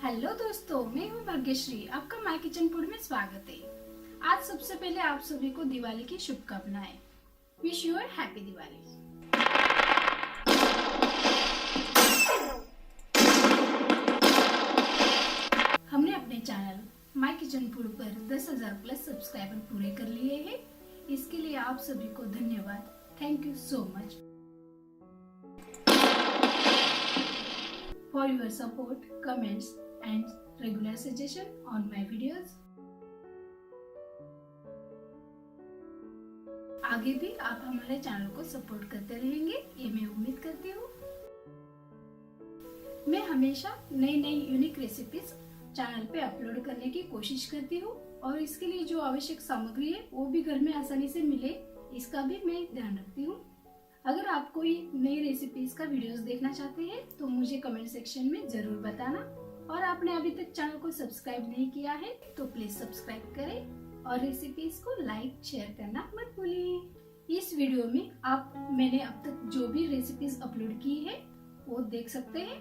Hello दोस्तों, मैं हूँ भाग्यश्री। आपका माय किचन फूड में स्वागत है। आज सबसे पहले आप सभी को दिवाली की शुभकामनाएं। Wish you a happy Diwali. हमने अपने चैनल माय किचन फूड पर 10,000 प्लस सब्सक्राइबर पूरे कर लिए हैं। इसके लिए आप सभी को धन्यवाद। Thank you so much for your support, comments and regular suggestion on my videos. आगे भी आप हमारे चैनल को सपोर्ट करते रहेंगे, ये मैं उम्मीद करती हूँ। मैं हमेशा नई नई यूनिक रेसिपीज चैनल पे अपलोड करने की कोशिश करती हूँ और इसके लिए जो आवश्यक सामग्री है वो भी घर में आसानी से मिले, इसका भी मैं ध्यान रखती हूँ। अगर आप कोई नई रेसिपीज का वीडियोस देखना चाहते हैं तो मुझे कमेंट सेक्शन में जरूर बताना। और आपने अभी तक चैनल को सब्सक्राइब नहीं किया है तो प्लीज सब्सक्राइब करें और रेसिपीज को लाइक शेयर करना मत भूलिए। इस वीडियो में आप मैंने अब तक जो भी रेसिपीज अपलोड की है वो देख सकते हैं